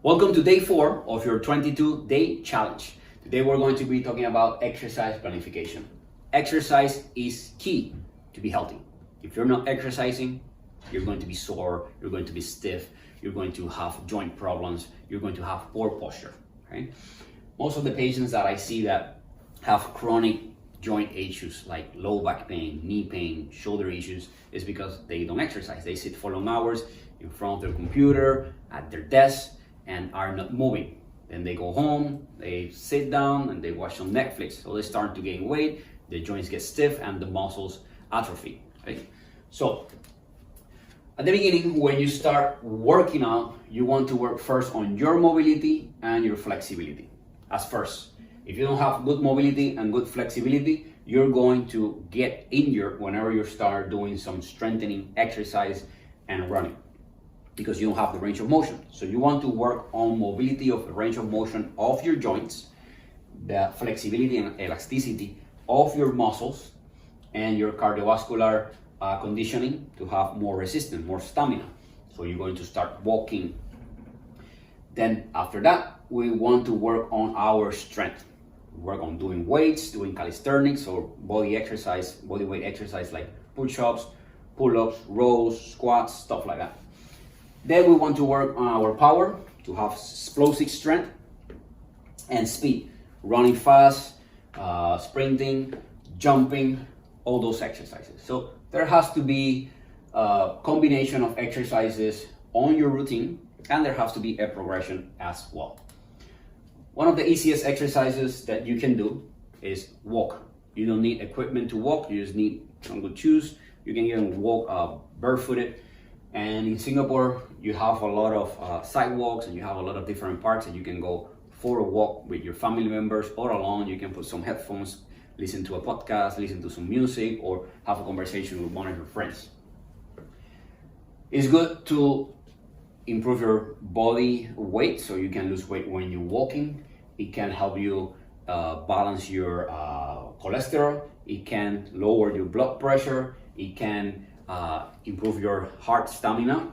Welcome to day 4 of your 22-day challenge. Today we're going to be talking about exercise planification. Exercise is key to be healthy. If you're not exercising, you're going to be sore, you're going to be stiff, you're going to have joint problems, you're going to have poor posture. Right? Most of the patients that I see that have chronic joint issues like low back pain, knee pain, shoulder issues is because they don't exercise. They sit for long hours in front of their computer, at their desk, and are not moving. Then they go home, they sit down and they watch some Netflix. So they start to gain weight, the joints get stiff and the muscles atrophy. Right? So at the beginning, when you start working out, you want to work first on your mobility and your flexibility as first. If you don't have good mobility and good flexibility, you're going to get injured whenever you start doing some strengthening exercise and running, because you don't have the range of motion. So you want to work on mobility of the range of motion of your joints, the flexibility and elasticity of your muscles, and your cardiovascular conditioning to have more resistance, more stamina. So you're going to start walking. Then after that, we want to work on our strength. Work on doing weights, doing calisthenics or body exercise, body weight exercise like push-ups, pull-ups, rows, squats, stuff like that. Then we want to work on our power to have explosive strength and speed, running fast, sprinting, jumping, all those exercises. So there has to be a combination of exercises on your routine, and there has to be a progression as well. One of the easiest exercises that you can do is walk. You don't need equipment to walk, you just need some good shoes. You can even walk barefooted. And in Singapore, you have a lot of sidewalks and you have a lot of different parks that you can go for a walk with your family members or alone. You can put some headphones, listen to a podcast, listen to some music, or have a conversation with one of your friends. It's good to improve your body weight so you can lose weight when you're walking. It can help you balance your cholesterol. It can lower your blood pressure. It can improve your heart stamina.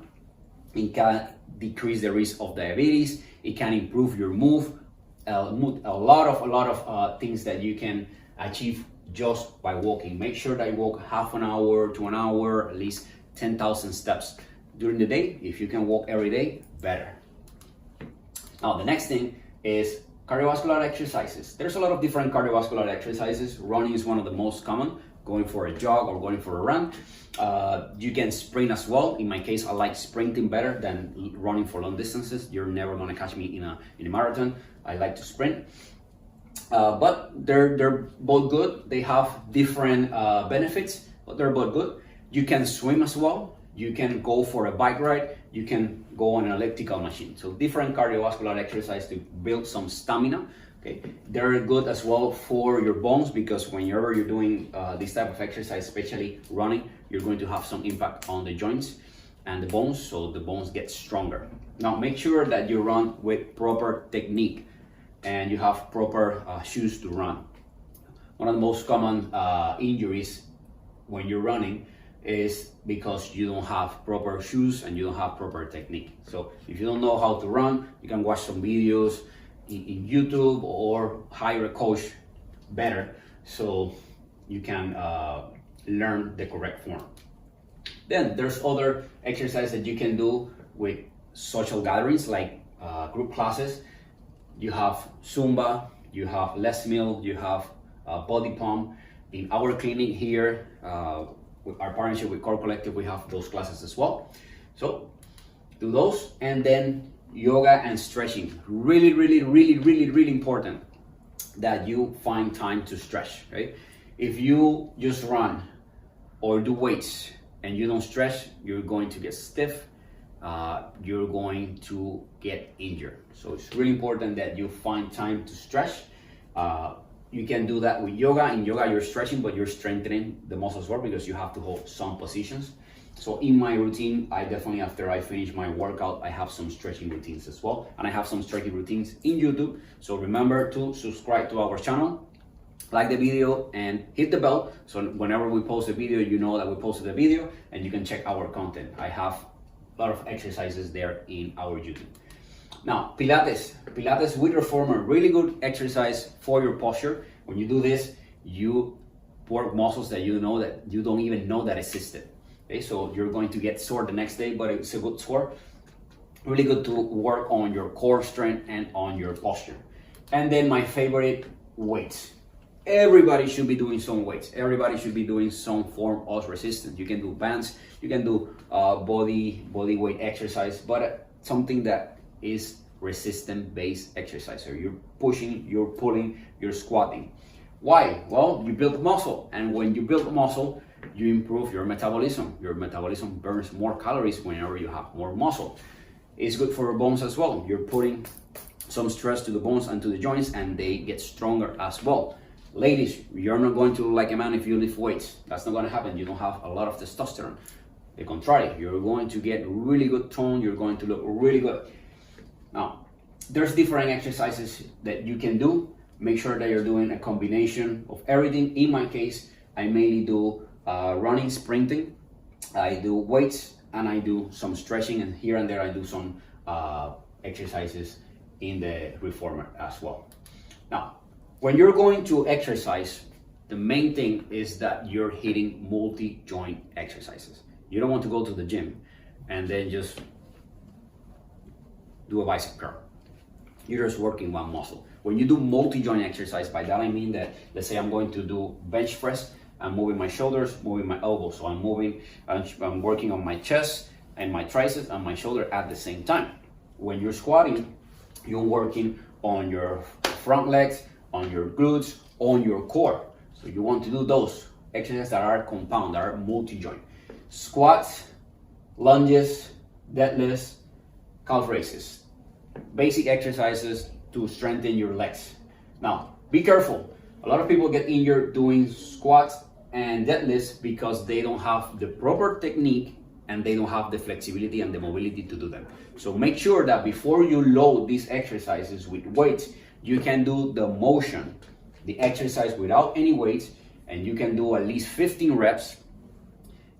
It can decrease the risk of diabetes. It can improve your mood. A lot of things that you can achieve just by walking. Make sure that you walk half an hour to an hour, at least 10,000 steps during the day. If you can walk every day, better. Now the next thing is cardiovascular exercises. There's a lot of different cardiovascular exercises. Running is one of the most common. Going for a jog or going for a run. You can sprint as well. In my case, I like sprinting better than running for long distances. You're never going to catch me in a marathon. I like to sprint. But they're both good. They have different benefits, but they're both good. You can swim as well. You can go for a bike ride. You can go on an elliptical machine. So different cardiovascular exercise to build some stamina. Okay, they're good as well for your bones, because whenever you're doing this type of exercise, especially running, you're going to have some impact on the joints and the bones, so the bones get stronger. Now make sure that you run with proper technique and you have proper shoes to run. One of the most common injuries when you're running is because you don't have proper shoes and you don't have proper technique. So if you don't know how to run, you can watch some videos in YouTube or hire a coach better so you can learn the correct form. Then there's other exercises that you can do with social gatherings like group classes. You have Zumba, you have Les Mills, you have body pump. In our clinic here, with our partnership with Core Collective, we have those classes as well. So do those, and then yoga and stretching. Really important that you find time to stretch, right? If you just run or do weights and you don't stretch, you're going to get stiff. You're going to get injured. So it's really important that you find time to stretch. You can do that with yoga. In yoga, you're stretching, but you're strengthening the muscles well because you have to hold some positions. So in my routine, I definitely, after I finish my workout, I have some stretching routines as well. And I have some stretching routines in YouTube. So remember to subscribe to our channel, like the video, and hit the bell. So whenever we post a video, you know that we posted a video and you can check our content. I have a lot of exercises there in our YouTube. Now, Pilates with reformer, really good exercise for your posture. When you do this, you work muscles that you don't even know that existed. Okay, so you're going to get sore the next day, but it's a good sore. Really good to work on your core strength and on your posture. And then my favorite, weights. Everybody should be doing some weights. Everybody should be doing some form of resistance. You can do bands, you can do body weight exercise, but something that is resistance-based exercise. So you're pushing, you're pulling, you're squatting. Why? Well, you build muscle, and when you build muscle, you improve your metabolism. Your metabolism burns more calories whenever you have more muscle. It's good for your bones as well. You're putting some stress to the bones and to the joints, and they get stronger as well. Ladies, you're not going to look like a man if you lift weights. That's not going to happen. You don't have a lot of testosterone. The contrary, you're going to get really good tone. You're going to look really good. Now, there's different exercises that you can do. Make sure that you're doing a combination of everything. In my case, I mainly do running, sprinting. I do weights, and I do some stretching, and here and there I do some exercises in the reformer as well. Now, when you're going to exercise, the main thing is that you're hitting multi-joint exercises. You don't want to go to the gym and then just do a bicep curl. You're just working one muscle. When you do multi-joint exercise, by that I mean that, let's say I'm going to do bench press, I'm moving my shoulders, moving my elbows. So I'm working on my chest and my triceps and my shoulder at the same time. When you're squatting, you're working on your front legs, on your glutes, on your core. So you want to do those exercises that are compound, that are multi-joint. Squats, lunges, deadlifts, calf raises. Basic exercises to strengthen your legs. Now, be careful. A lot of people get injured doing squats and deadlifts because they don't have the proper technique and they don't have the flexibility and the mobility to do them. So make sure that before you load these exercises with weights, you can do the motion, the exercise without any weights, and you can do at least 15 reps,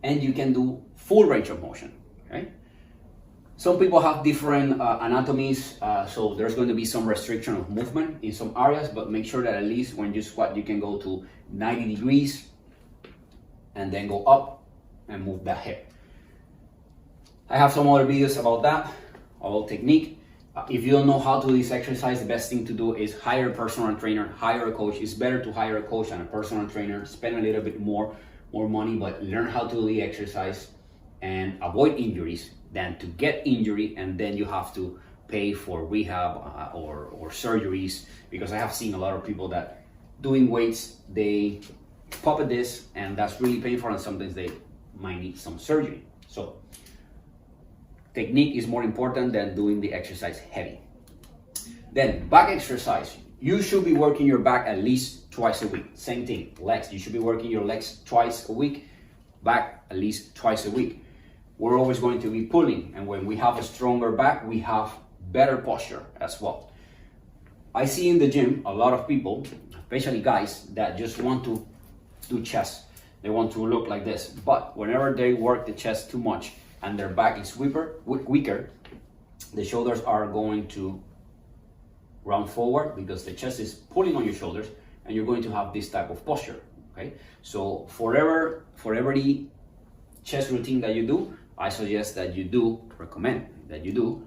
and you can do full range of motion, okay? Some people have different anatomies, so there's going to be some restriction of movement in some areas, but make sure that at least when you squat, you can go to 90 degrees and then go up and move that hip. I have some other videos about that, about technique. If you don't know how to do this exercise, the best thing to do is hire a personal trainer, hire a coach. It's better to hire a coach and a personal trainer, spend a little bit more money, but learn how to do the exercise and avoid injuries than to get injury and then you have to pay for rehab or surgeries, because I have seen a lot of people that doing weights, they pop at this and that's really painful, and sometimes they might need some surgery. So technique is more important than doing the exercise heavy. Then back exercise. You should be working your back at least twice a week. Same thing, legs. You should be working your legs twice a week, back at least twice a week. We're always going to be pulling, and when we have a stronger back, we have better posture as well. I see in the gym a lot of people, especially guys, that just want to do chest. They want to look like this, but whenever they work the chest too much and their back is weaker, the shoulders are going to round forward because the chest is pulling on your shoulders, and you're going to have this type of posture, okay? So for every chest routine that you do, I suggest that recommend that you do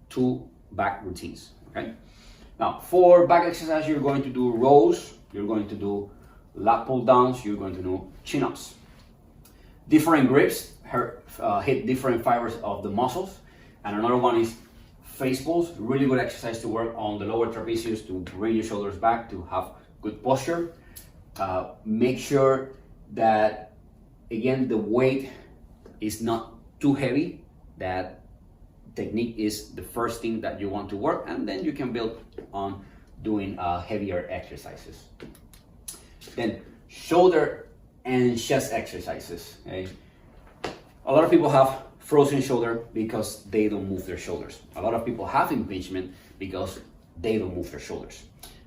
2 back routines, okay? Now, for back exercise, you're going to do rows, you're going to do lat pull downs, you're going to do chin-ups. Different grips hit different fibers of the muscles. And another one is face pulls, really good exercise to work on the lower trapezius to bring your shoulders back, to have good posture. Make sure that, again, the weight is not too heavy. That technique is the first thing that you want to work, and then you can build on doing heavier exercises. Then shoulder and chest exercises, okay? A lot of people have frozen shoulder because they don't move their shoulders. A lot of people have impingement because they don't move their shoulders.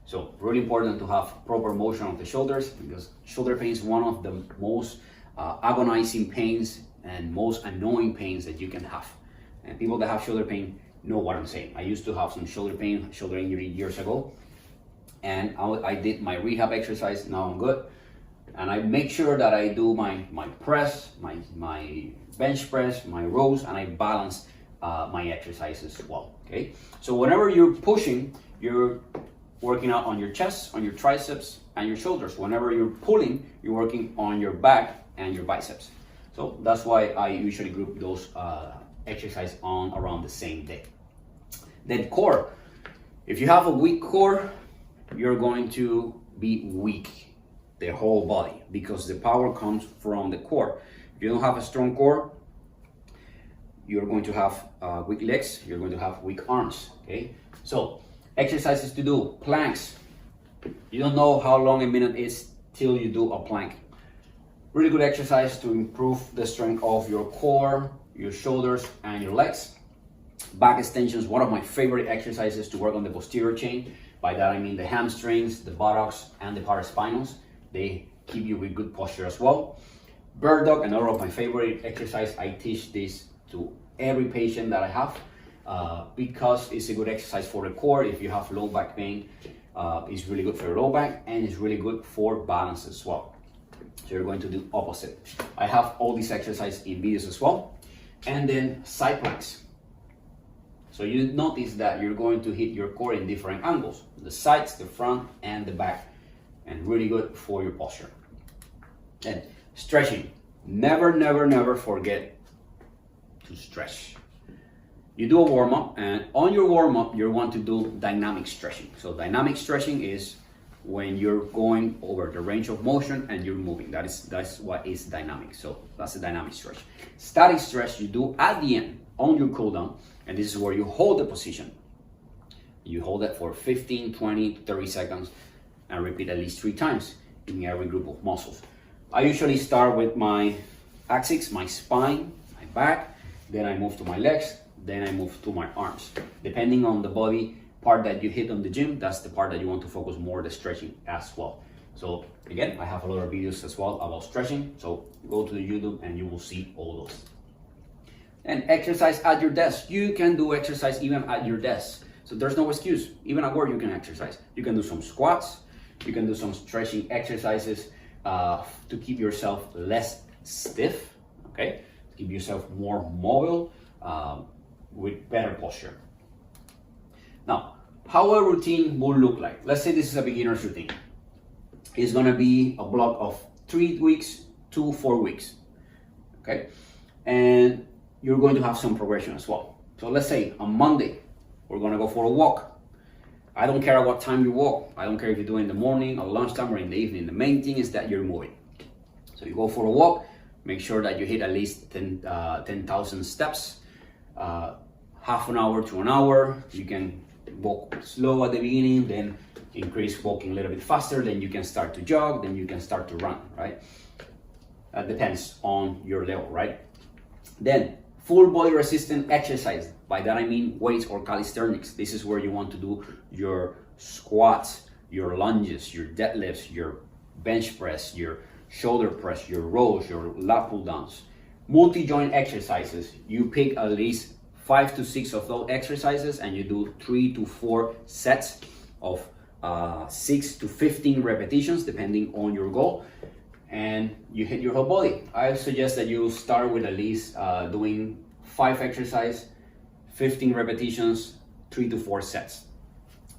So really important to have proper motion of the shoulders, because shoulder pain is one of the most agonizing pains and most annoying pains that you can have. And people that have shoulder pain know what I'm saying. I used to have some shoulder pain, shoulder injury years ago, and I did my rehab exercise. Now I'm good, and I make sure that I do my press, my bench press, my rows, and I balance my exercises well. Okay, so whenever you're pushing, you're working out on your chest, on your triceps, and your shoulders. Whenever you're pulling, you're working on your back and your biceps. So that's why I usually group those exercises on around the same day. Then core. If you have a weak core, you're going to be weak, the whole body, because the power comes from the core. If you don't have a strong core, you're going to have weak legs, you're going to have weak arms, okay? So exercises to do, planks. You don't know how long a minute is till you do a plank. Really good exercise to improve the strength of your core, your shoulders, and your legs. Back extensions, one of my favorite exercises to work on the posterior chain. By that I mean the hamstrings, the buttocks, and the paraspinals. They keep you with good posture as well. Bird dog, another of my favorite exercise. I teach this to every patient that I have because it's a good exercise for the core. If you have low back pain, it's really good for your low back, and it's really good for balance as well. So you're going to do opposite. I have all these exercises in videos as well. And then side planks. So you notice that you're going to hit your core in different angles, the sides, the front, and the back, and really good for your posture. And stretching. Never, never, never forget to stretch. You do a warm-up, and on your warm-up, you want to do dynamic stretching. So dynamic stretching is when you're going over the range of motion and you're moving. That's what is dynamic. So that's a dynamic stretch. Static stretch you do at the end on your cool down, and this is where you hold the position. You hold it for 15, 20, 30 seconds and repeat at least 3 times in every group of muscles. I usually start with my axis, my spine, my back, then I move to my legs, then I move to my arms. Depending on the body part that you hit on the gym, that's the part that you want to focus more the stretching as well. So again, I have a lot of videos as well about stretching, so go to the YouTube and you will see all those. And exercise at your desk. You can do exercise even at your desk, so there's no excuse. Even at work you can exercise. You can do some squats, you can do some stretching exercises to keep yourself less stiff, okay, to keep yourself more mobile with better posture. Now, how a routine will look like. Let's say this is a beginner's routine. It's gonna be a block of 3 weeks to 4 weeks, okay? And you're going to have some progression as well. So let's say on Monday, we're gonna go for a walk. I don't care what time you walk. I don't care if you do it in the morning or lunchtime or in the evening. The main thing is that you're moving. So you go for a walk, make sure that you hit at least 10,000 steps, half an hour to an hour. You can walk slow at the beginning, then increase walking a little bit faster, then you can start to jog, then you can start to run, right? That depends on your level, right? Then full body resistant exercise. By that I mean weights or calisthenics. This is where you want to do your squats, your lunges, your deadlifts, your bench press, your shoulder press, your rows, your lat pull downs. Multi-joint exercises. You pick at least 5 to 6 of those exercises and you do 3 to 4 sets of 6 to 15 repetitions depending on your goal, and you hit your whole body. I suggest that you start with at least doing 5 exercises, 15 repetitions, 3 to 4 sets.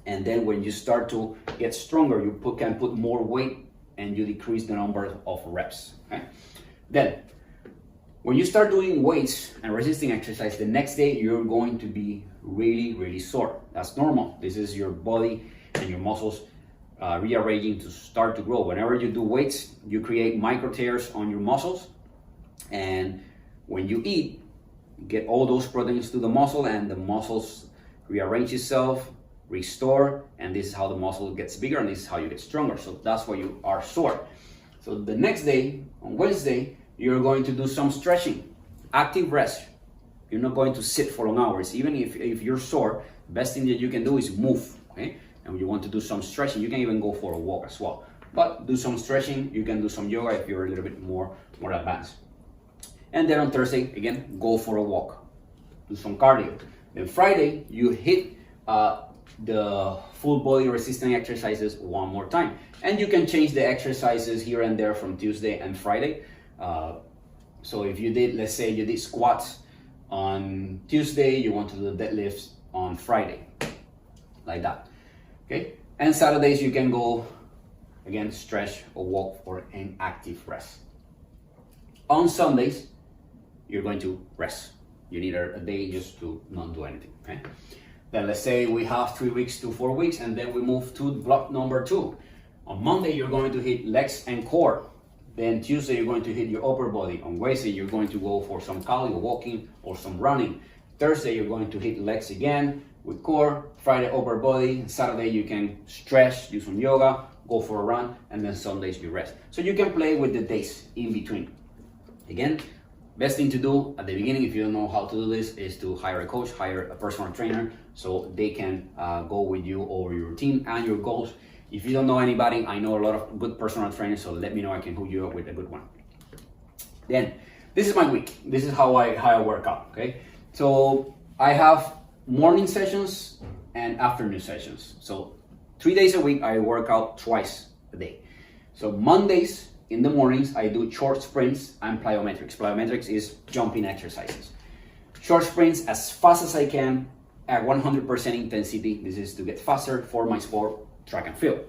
And then when you start to get stronger, you can put more weight and you decrease the number of reps, okay? Then when you start doing weights and resisting exercise, the next day you're going to be really, really sore. That's normal. This is your body and your muscles rearranging to start to grow. Whenever you do weights, you create micro tears on your muscles, and when you eat, you get all those proteins to the muscle, and the muscles rearrange itself, restore, and this is how the muscle gets bigger, and this is how you get stronger. So that's why you are sore. So the next day, on Wednesday, you're going to do some stretching, active rest. You're not going to sit for long hours. Even if you're sore, the best thing that you can do is move, okay? And when you want to do some stretching, you can even go for a walk as well. But do some stretching, you can do some yoga if you're a little bit more advanced. And then on Thursday, again, go for a walk. Do some cardio. Then Friday, you hit the full body resistance exercises one more time. And you can change the exercises here and there from Tuesday and Friday. So if you did, let's say you did squats on Tuesday, you want to do deadlifts on Friday, like that, okay? And Saturdays you can go, again, stretch or walk for an active rest. On Sundays, you're going to rest. You need a day just to not do anything, okay? Then let's say we have 3 weeks to 4 weeks, and then we move to block number 2. On Monday, you're going to hit legs and core. Then Tuesday, you're going to hit your upper body. On Wednesday, you're going to go for some cardio, walking, or some running. Thursday, you're going to hit legs again with core. Friday, upper body. Saturday, you can stretch, do some yoga, go for a run, and then Sundays, you rest. So you can play with the days in between. Again, best thing to do at the beginning, if you don't know how to do this, is to hire a coach, hire a personal trainer, so they can go with you over your routine and your goals. If you don't know anybody, I know a lot of good personal trainers, so let me know, I can hook you up with a good one. Then, this is my week. This is how I work out, okay? So, I have morning sessions and afternoon sessions. So, 3 days a week, I work out twice a day. So, Mondays, in the mornings, I do short sprints and plyometrics. Plyometrics is jumping exercises. Short sprints as fast as I can at 100% intensity. This is to get faster for my sport, track and field.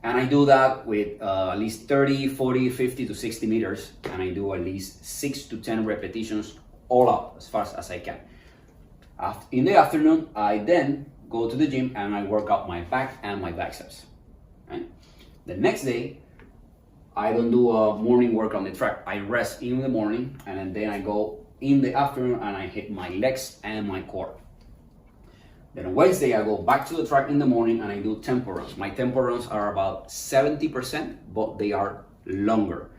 And I do that with at least 30, 40, 50 to 60 meters. And I do at least 6 to 10 repetitions all out as fast as I can. In the afternoon, I then go to the gym and I work out my back and my biceps. Right? The next day, I don't do a morning work on the track. I rest in the morning and then I go in the afternoon and I hit my legs and my core. Then on Wednesday, I go back to the track in the morning and I do tempo runs. My tempo runs are about 70%, but they are longer.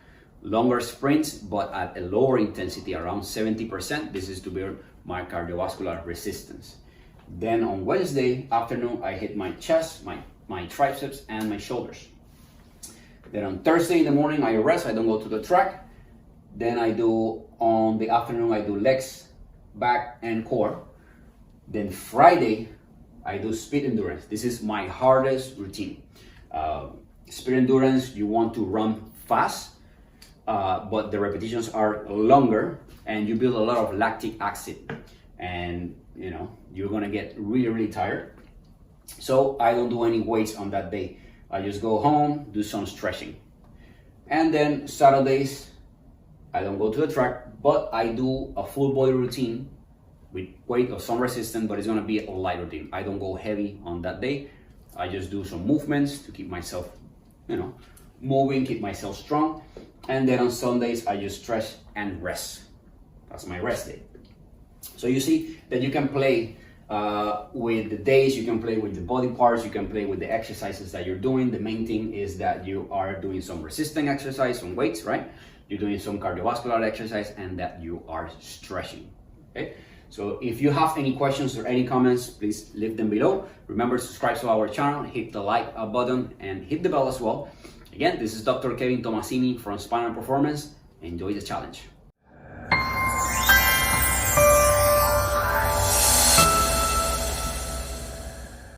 Longer sprints, but at a lower intensity, around 70%. This is to build my cardiovascular resistance. Then on Wednesday afternoon, I hit my chest, my triceps, and my shoulders. Then on Thursday in the morning, I rest, I don't go to the track. Then on the afternoon, I do legs, back, and core. Then Friday, I do speed endurance. This is my hardest routine. Speed endurance, you want to run fast, but the repetitions are longer, and you build a lot of lactic acid. And you're gonna get really, really tired. So I don't do any weights on that day. I just go home, do some stretching. And then Saturdays, I don't go to the track, but I do a full body routine with weight or some resistance, but it's gonna be a light routine. I don't go heavy on that day. I just do some movements to keep myself, moving, keep myself strong. And then on Sundays, I just stretch and rest. That's my rest day. So you see that you can play with the days, you can play with the body parts, you can play with the exercises that you're doing. The main thing is that you are doing some resistance exercise, some weights, right? You're doing some cardiovascular exercise, and that you are stretching, okay? So if you have any questions or any comments, please leave them below. Remember to subscribe to our channel, hit the like button, and hit the bell as well. Again, this is Dr. Kevin Tomassini from Spinal Performance. Enjoy the challenge.